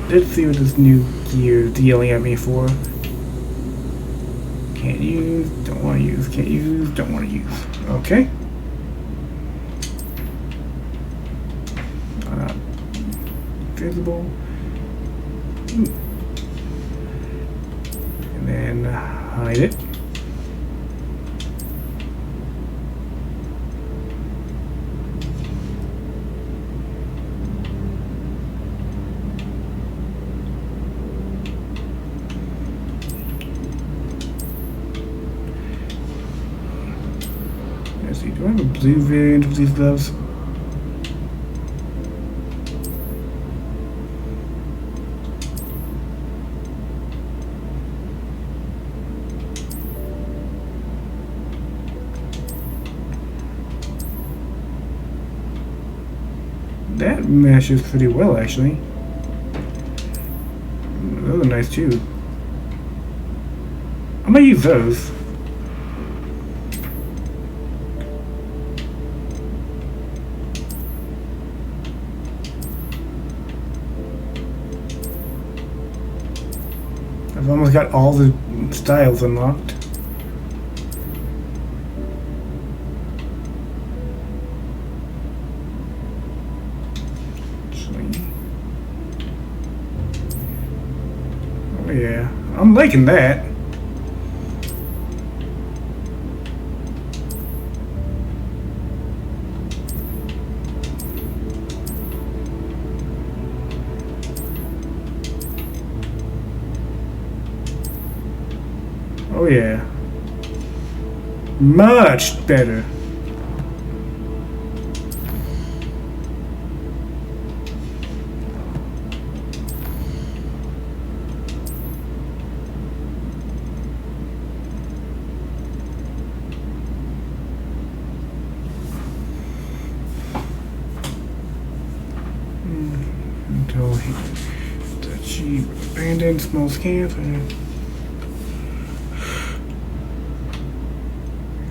Let's see what this new gear is yelling at me for. Can't use, don't want to use, can't use, don't want to use. Okay. Visible. And then hide it. Let's see, do I have a blue variant of these gloves? That meshes pretty well, actually. Those are nice too. I'm gonna use those. I've almost got all the styles unlocked. Oh yeah, I'm liking that. Oh yeah. Much better. Until that she abandoned small scans.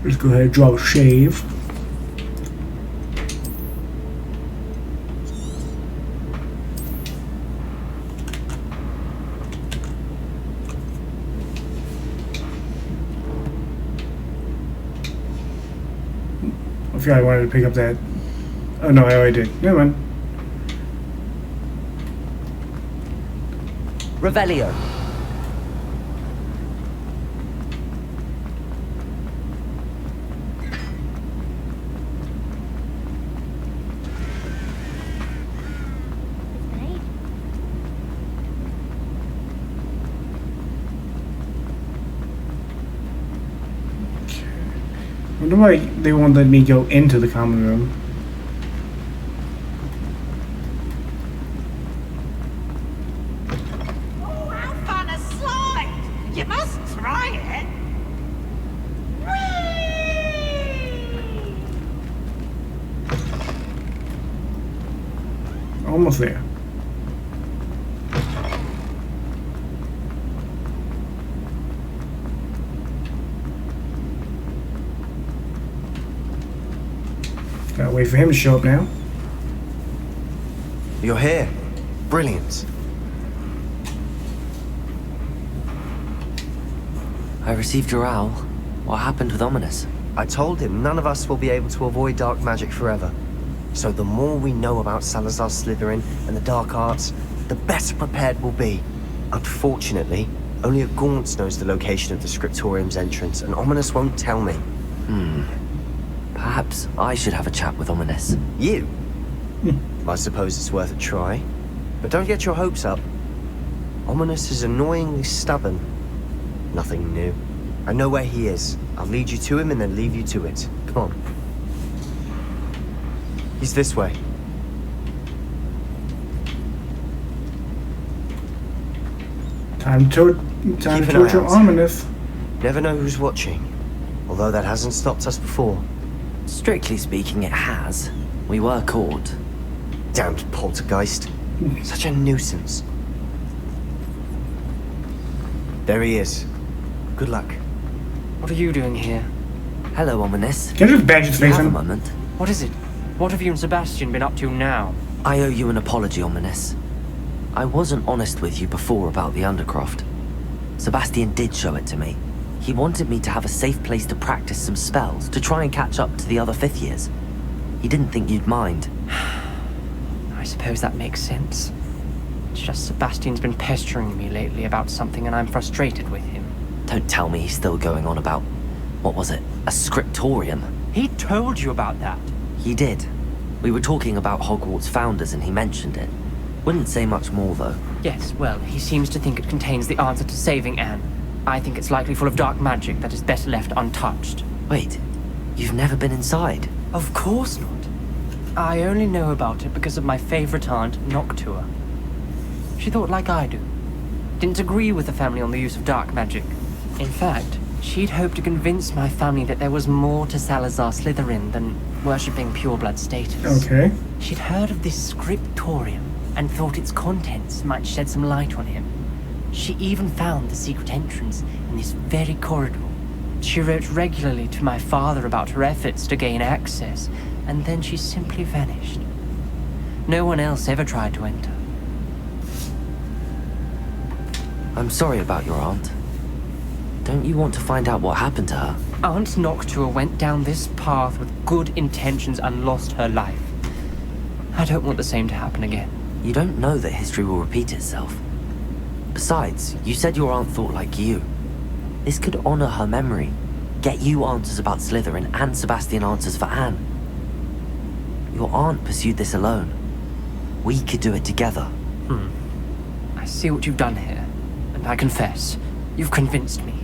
Let's go ahead and draw a shave. I forgot I wanted to pick up that. Oh no, I already did. Never mind. Revelio. I wonder why they won't let me go into the common room. Oh, how fun a slide! You must try it. Whee! Almost there. Gotta wait for him to show up now. You're here. Brilliant. I received your owl. What happened with Ominous? I told him none of us will be able to avoid dark magic forever. So the more we know about Salazar Slytherin and the dark arts, the better prepared we'll be. Unfortunately, only a Gaunt knows the location of the Scriptorium's entrance, and Ominous won't tell me. Perhaps I should have a chat with Ominous. You? I suppose it's worth a try. But don't get your hopes up. Ominous is annoyingly stubborn. Nothing new. I know where he is. I'll lead you to him and then leave you to it. Come on. He's this way. Time to torture out. Ominous. Never know who's watching. Although that hasn't stopped us before. Strictly speaking, it has. We were caught. Damned poltergeist. Such a nuisance. There he is. Good luck. What are you doing here? Hello, Ominous. Can I just badge his Do you face have a in? moment? What is it? What have you and Sebastian been up to now? I owe you an apology, Ominous. I wasn't honest with you before about the Undercroft. Sebastian did show it to me. He wanted me to have a safe place to practice some spells, to try and catch up to the other 5th years. He didn't think you'd mind. I suppose that makes sense. It's just Sebastian's been pestering me lately about something and I'm frustrated with him. Don't tell me he's still going on about, what was it, a scriptorium? He told you about that. He did. We were talking about Hogwarts founders and he mentioned it. Wouldn't say much more though. Yes, well, he seems to think it contains the answer to saving Anne. I think it's likely full of dark magic that is better left untouched. Wait, you've never been inside? Of course not. I only know about it because of my favorite aunt, Noctua. She thought like I do. Didn't agree with the family on the use of dark magic. In fact, she'd hoped to convince my family that there was more to Salazar Slytherin than worshipping pureblood status. Okay. She'd heard of this scriptorium and thought its contents might shed some light on him. She even found the secret entrance in this very corridor. She wrote regularly to my father about her efforts to gain access, and then she simply vanished. No one else ever tried to enter. I'm sorry about your aunt. Don't you want to find out what happened to her? Aunt Noctua went down this path with good intentions and lost her life. I don't want the same to happen again. You don't know that history will repeat itself. Besides, you said your aunt thought like you. This could honor her memory. Get you answers about Slytherin and Sebastian answers for Anne. Your aunt pursued this alone. We could do it together. I see what you've done here, and I confess, you've convinced me.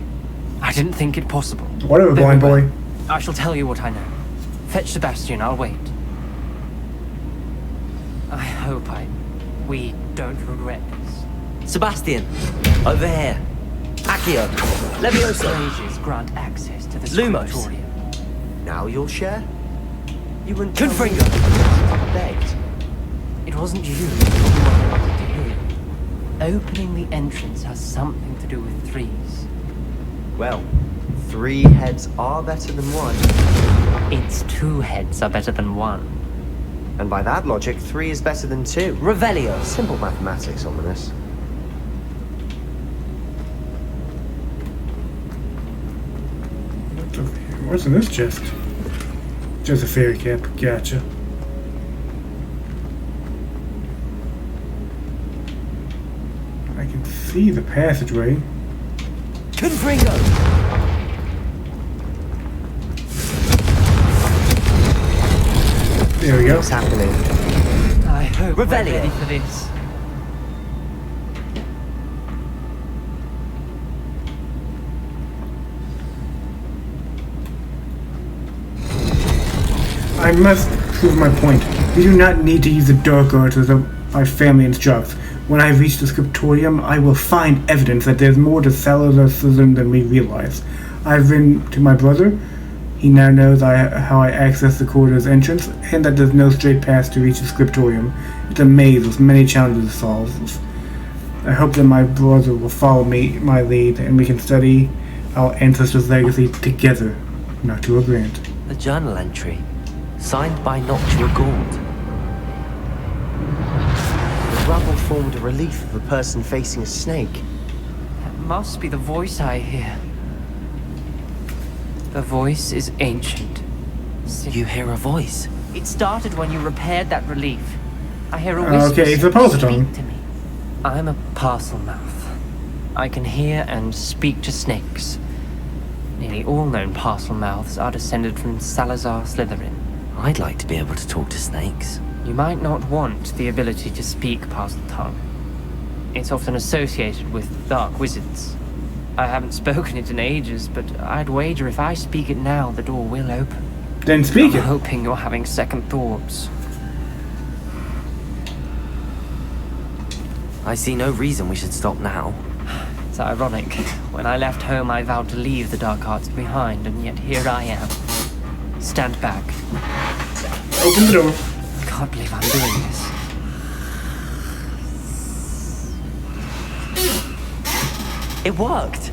I didn't think it possible. Whatever, blind boy. I shall tell you what I know. Fetch Sebastian, I'll wait. I hope we don't regret this. Sebastian! Over here! Accio! Levioso! Mages grant access to the Lumos. scriptorium. Now you'll share? You wouldn't Confringo! begged. It wasn't you who wanted to hear. Opening the entrance has something to do with threes. Well, 3 heads are better than 1. Its 2 heads are better than 1. And by that logic, 3 is better than 2. Revelio! Simple mathematics, ominous. What's in this chest? Just a fairy cap. Gotcha. I can see the passageway. Confringo! There we go. What's happening? I hope we're Revelio. ready for this. I must prove my point. We do not need to use the dark arts as my family instructs. When I reach the scriptorium, I will find evidence that there's more to Salazar Slytherin than we realize. I've written to my brother. He now knows how I access the corridor's entrance, and that there's no straight path to reach the scriptorium. It's a maze with many challenges to solve. I hope that my brother will follow my lead, and we can study our ancestors' legacy together. Noctua Grant. The journal entry. Signed by Noctua Gaunt. The rubble formed a relief of a person facing a snake. That must be the voice I hear. The voice is ancient. You hear a voice. It started when you repaired that relief. I hear a whisper. Okay, it's a Parseltongue. Speak to me. I'm a parcel mouth. I can hear and speak to snakes. Nearly all known parcel mouths are descended from Salazar Slytherin. I'd like to be able to talk to snakes. You might not want the ability to speak parcel tongue. It's often associated with dark wizards. I haven't spoken it in ages, but I'd wager if I speak it now, the door will open. Then speak I'm it. hoping you're having second thoughts. I see no reason we should stop now. It's ironic. When I left home, I vowed to leave the dark arts behind, and yet here I am. Stand back. Open the door. I can't believe I'm doing this. It worked!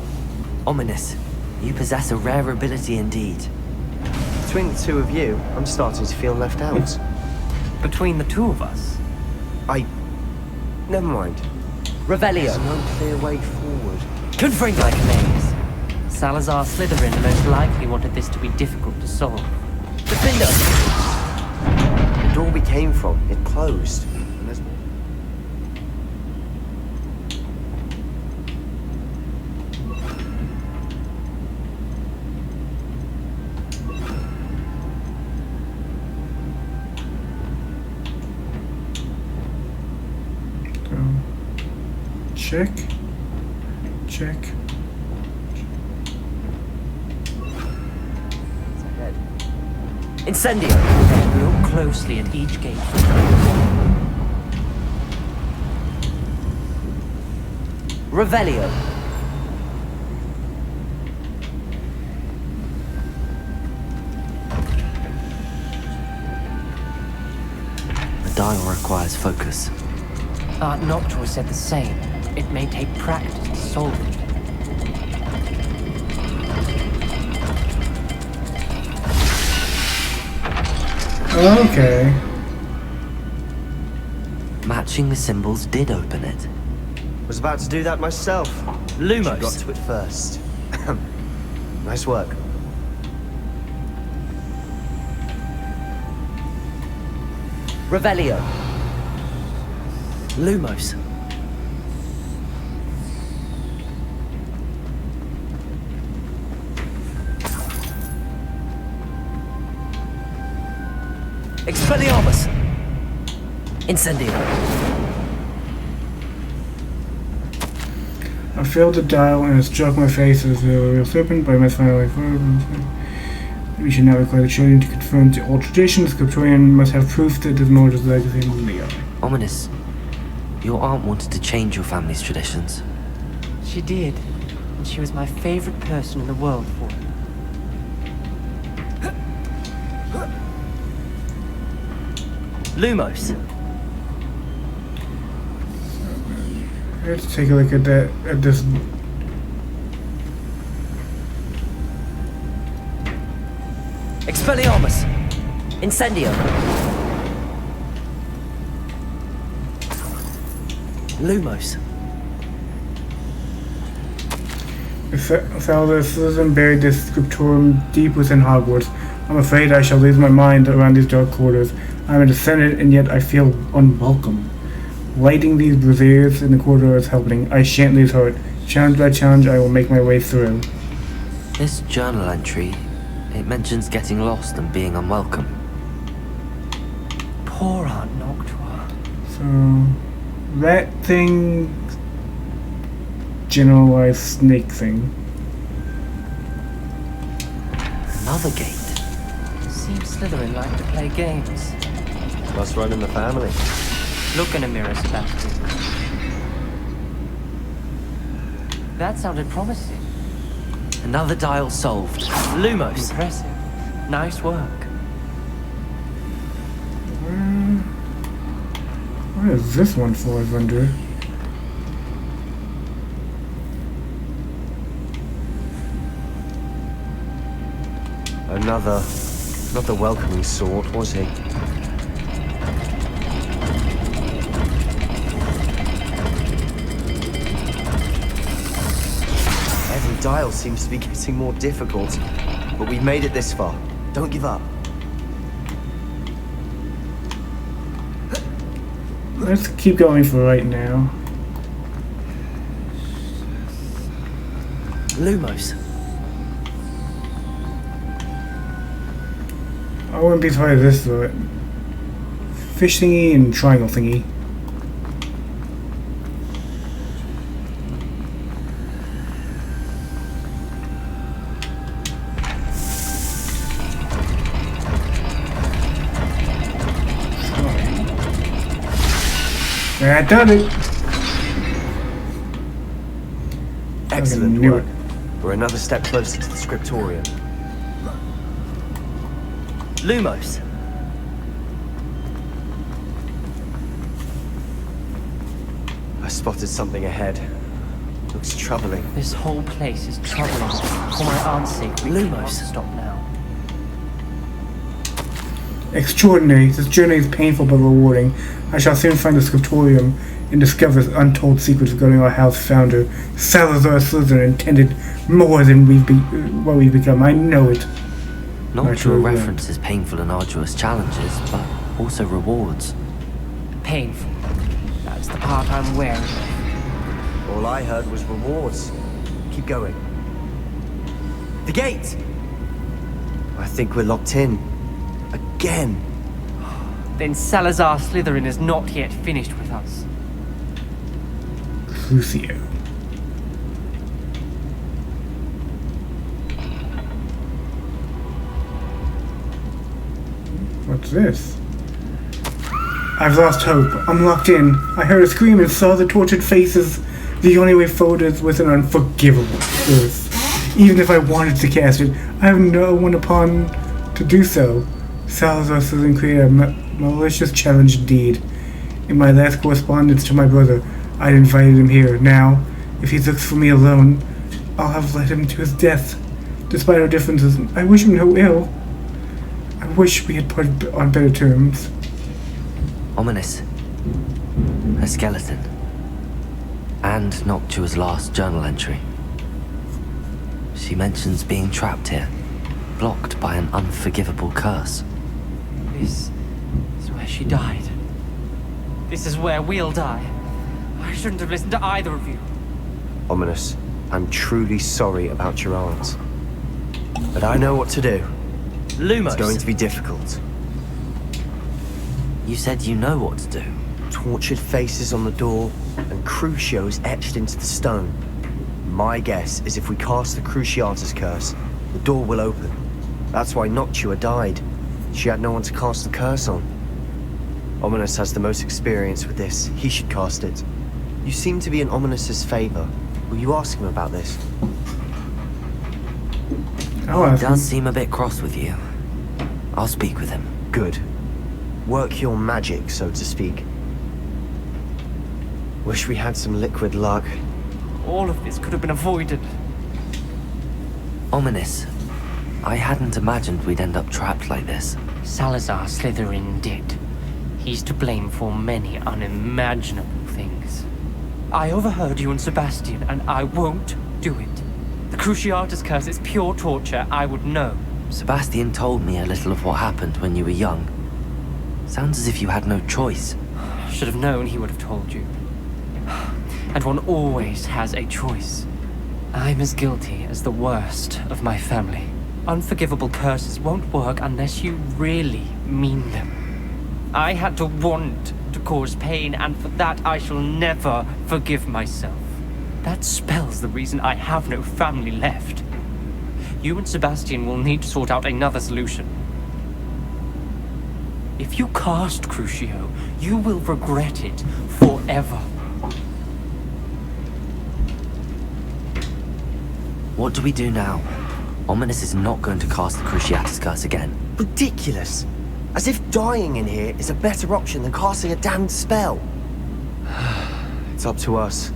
Ominous. You possess a rare ability indeed. Between the 2 of you, I'm starting to feel left out. Between the 2 of us, Never mind. Revelio. There's no clear way forward. Confringo. Like a maze. Salazar Slytherin most likely wanted this to be difficult to solve. Defender. The door we came from, it closed. And there's... Check. Check. It's ahead. Incendio. Look closely at each gate. Revelio. The dial requires focus. Art Noctua said the same. It may take practice to solve it. Okay. Matching the symbols did open it. Was about to do that myself. Lumos. You got to it first. Nice work. Revelio. Lumos. Expelliarmus. Incendio. I failed to dial and it struck my face as a real serpent by misfiring my phone. We should now require the children to confirm to all traditions. The Scriptorian must have proof that there's more to the legacy than they are. Ominous. Your aunt wanted to change your family's traditions. She did, and she was my favorite person in the world for it. Lumos. Let's take a look at that. At this. Expelliarmus. Incendio. Lumos. Salazar Slytherin buried this scriptorium deep within Hogwarts. I'm afraid I shall lose my mind around these dark corridors. I'm a descendant, and yet I feel unwelcome. Lighting these braziers in the corridor is helping. I shan't lose heart. Challenge by challenge, I will make my way through. This journal entry, it mentions getting lost and being unwelcome. Poor Aunt Noctua. So, that thing, generalized snake thing. Another gate. Seems Slytherin like to play games. Must run in the family. Look in a mirror, Sebastian. That sounded promising. Another dial solved. Lumos. Impressive. Nice work. What is this one for, I wonder? Another. Not the welcoming sort, was he? Every dial seems to be getting more difficult. But we've made it this far. Don't give up. Let's keep going for right now. Lumos. I wouldn't be surprised if this though. Fish thingy and triangle thingy. I done it! Excellent knew work. it. We're another step closer to the scriptorium. Lumos. I spotted something ahead. Looks troubling. This whole place is troubling. For my aunt's sake, we Lumos. cannot stop now. Extraordinary. This journey is painful but rewarding. I shall soon find the scriptorium. and discovers untold secrets regarding our house founder, Salazar Slytherin, intended more than what we've become. I know it. Noctua references painful and arduous challenges, but also rewards. Painful. That's the part I'm wary of. All I heard was rewards. Keep going. The gate! I think we're locked in. Again. Then Salazar Slytherin is not yet finished with us. Crucio. What's this? I've lost hope. I'm locked in. I heard a scream and saw the tortured faces. The only way forward is with an unforgivable curse. Even if I wanted to cast it, I have no one upon to do so. Salazar Slytherin created a malicious challenge indeed. In my last correspondence to my brother, I'd invited him here. Now, if he looks for me alone, I'll have led him to his death. Despite our differences, I wish him no ill. I wish we had parted on better terms. Ominous. A skeleton. And Noctua's last journal entry. She mentions being trapped here, blocked by an unforgivable curse. This is where she died. This is where we'll die. I shouldn't have listened to either of you. Ominous, I'm truly sorry about your aunt. But I know what to do. Lumos! It's going to be difficult. You said you know what to do. Tortured faces on the door, and Crucio's etched into the stone. My guess is if we cast the Cruciatus curse, the door will open. That's why Noctua died. She had no one to cast the curse on. Ominous has the most experience with this. He should cast it. You seem to be in Ominous's favor. Will you ask him about this? Oh, He does seem a bit cross with you. I'll speak with him. Good. Work your magic, so to speak. Wish we had some liquid luck. All of this could have been avoided. Ominous. I hadn't imagined we'd end up trapped like this. Salazar Slytherin did. He's to blame for many unimaginable things. I overheard you and Sebastian, and I won't do it. The Cruciatus curse is pure torture. I would know. Sebastian told me a little of what happened when you were young. Sounds as if you had no choice. Should have known he would have told you. And one always has a choice. I'm as guilty as the worst of my family. Unforgivable curses won't work unless you really mean them. I had to want to cause pain, and for that I shall never forgive myself. That spells the reason I have no family left. You and Sebastian will need to sort out another solution. If you cast Crucio, you will regret it forever. What do we do now? Ominous is not going to cast the Cruciatus curse again. Ridiculous. As if dying in here is a better option than casting a damned spell. It's up to us.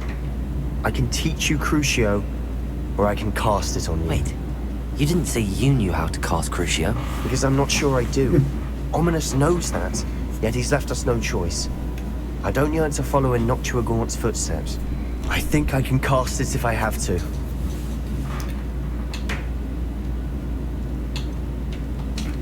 I can teach you Crucio, or I can cast it on you. Wait, you didn't say you knew how to cast Crucio? Because I'm not sure I do. Ominous knows that, yet he's left us no choice. I don't yearn to follow in Noctua Gaunt's footsteps. I think I can cast it if I have to.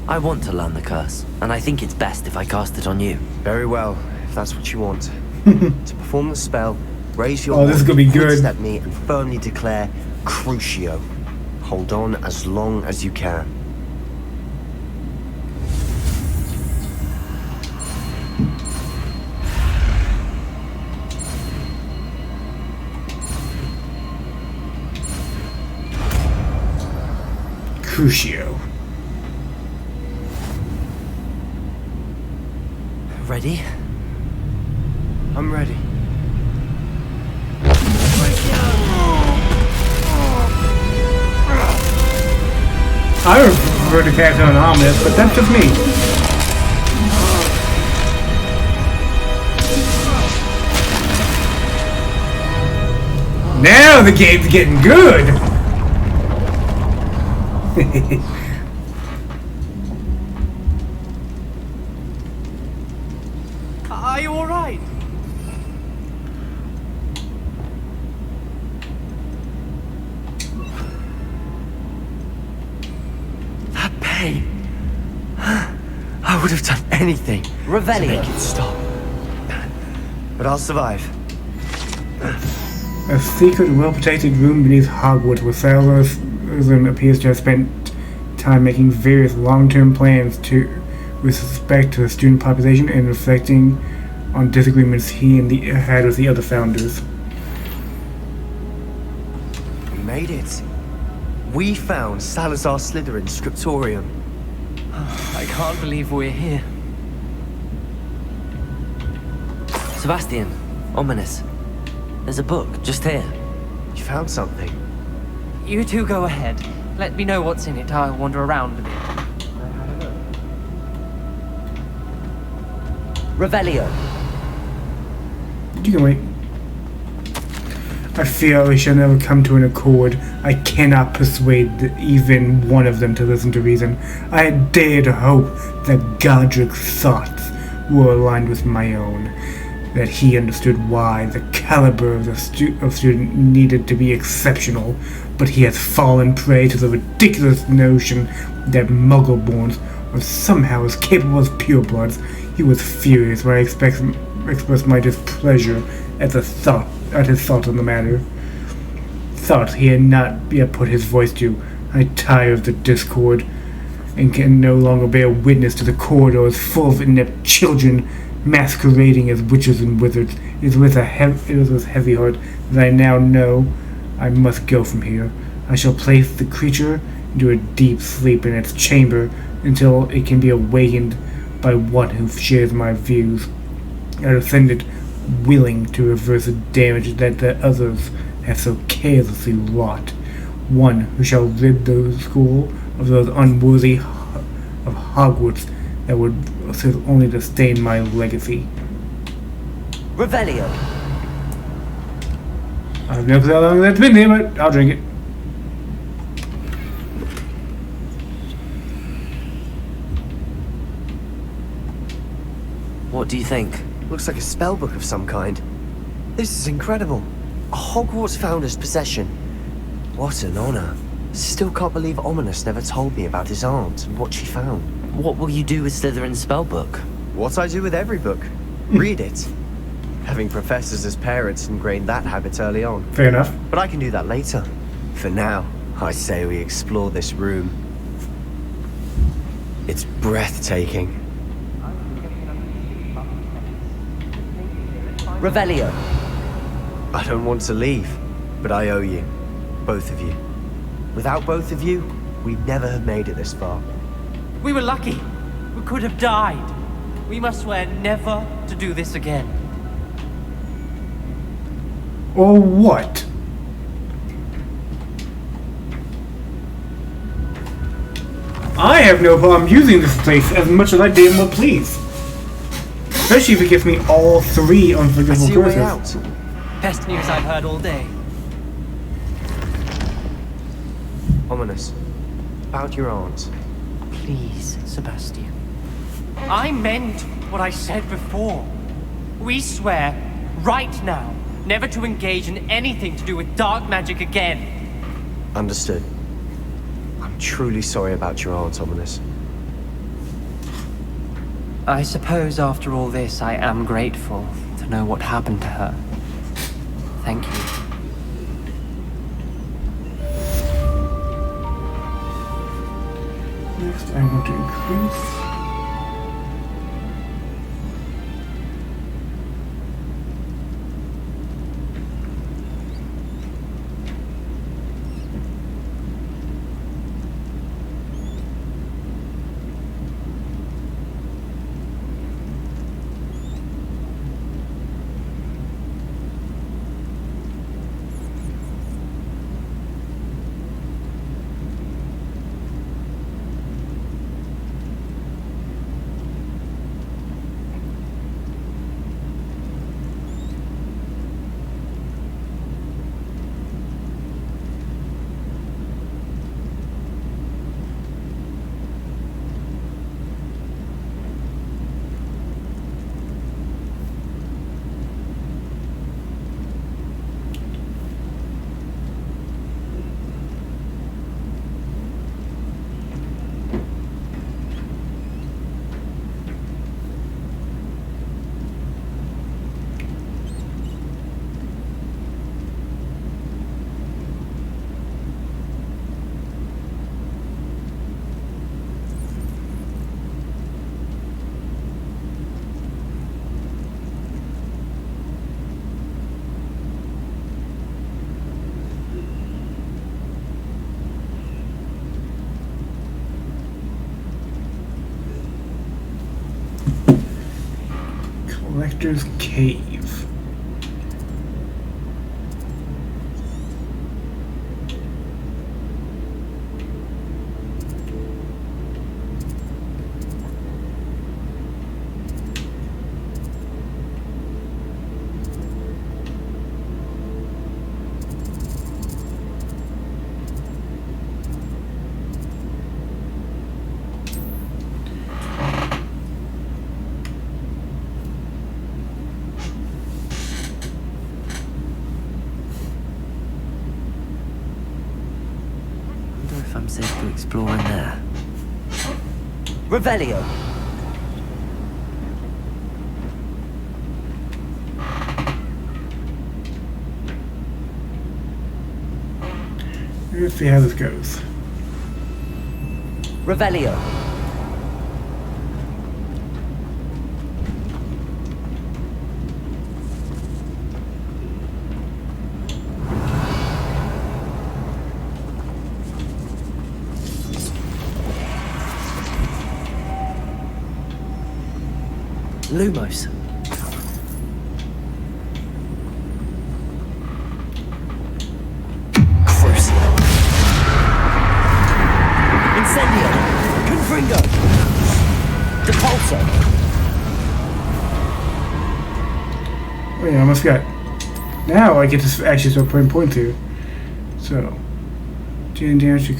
I want to learn the curse, and I think it's best if I cast it on you. Very well, if that's what you want. To perform the spell, raise your this is gonna be good. Step me and firmly declare Crucio. Hold on as long as you can. Crucio. Ready? I'm ready. I would prefer to cast it on Ominous, but that's just me. Now the game's getting good! Are you alright? pain. I would have done anything to Revelio. make it stop. But I'll survive. A secret, well-protected room beneath Hogwarts where Salazar Slytherin appears to have spent time making various long-term plans with respect to the student population and reflecting on disagreements he had with the other founders. We made it. We found Salazar Slytherin's scriptorium. I can't believe we're here. Sebastian, ominous. There's a book just here. You found something. You two go ahead. Let me know what's in it. I'll wander around a bit. Revelio. You can wait. I fear we shall never come to an accord. I cannot persuade even one of them to listen to reason. I had dared hope that Godric's thoughts were aligned with my own, that he understood why the caliber of the student needed to be exceptional, but he has fallen prey to the ridiculous notion that Muggle-borns are somehow as capable as purebloods. He was furious when I expressed my displeasure at his thought on the matter. Thought he had not yet put his voice to. I tire of the discord, and can no longer bear witness to the corridors full of inept children masquerading as witches and wizards. It is with heavy heart that I now know I must go from here. I shall place the creature into a deep sleep in its chamber until it can be awakened by one who shares my views. I ascended, willing to reverse the damage that the others have so carelessly wrought. One who shall rid the school of those unworthy of Hogwarts that would serve only to stain my legacy. Revelio. I have no clue how long that's been there, but I'll drink it. What do you think? Looks like a spellbook of some kind. This is incredible. A Hogwarts founder's possession. What an honor. Still can't believe Ominous never told me about his aunt and what she found. What will you do with Slytherin's spellbook? What I do with every book. Read it. Having professors as parents ingrained that habit early on. Fair enough. But I can do that later. For now, I say we explore this room. It's breathtaking. Revelio. I don't want to leave, but I owe you. Both of you. Without both of you, we'd never have made it this far. We were lucky. We could have died. We must swear never to do this again. Or what? I have no problem using this place as much as I damn well please. Especially if it gives me all three I unforgivable see a way curses. out. Best news I've heard all day. Ominous. About your aunt. Please, Sebastian. I meant what I said before. We swear, right now, never to engage in anything to do with dark magic again. Understood. I'm truly sorry about your aunt, Ominous. I suppose after all this, I am grateful to know what happened to her. Thank you. Next, I want to increase. Collector's Cave. If I'm safe to explore in there. Revelio! Let's see how this goes. Revelio! Lumos. Crucio. Incendio. Confringo. Depulso. Oh yeah, I almost got. Now I get to actually start putting points here. So, Jan damage.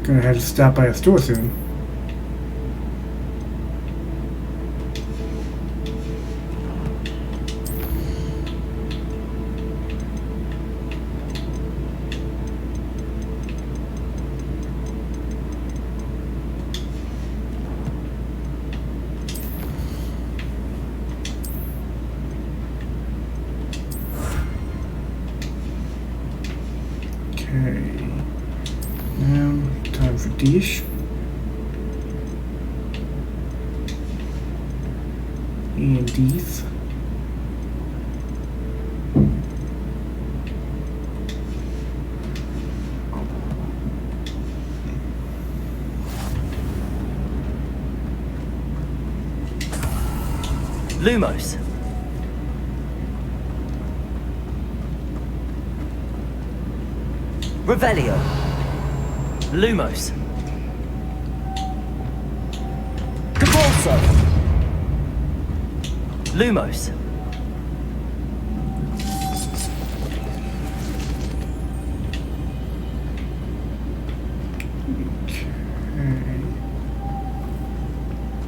Gonna have to stop by a store soon. Okay. Now, time for dish. And these. Lumos. Revelio. Lumos. Depulso. Lumos.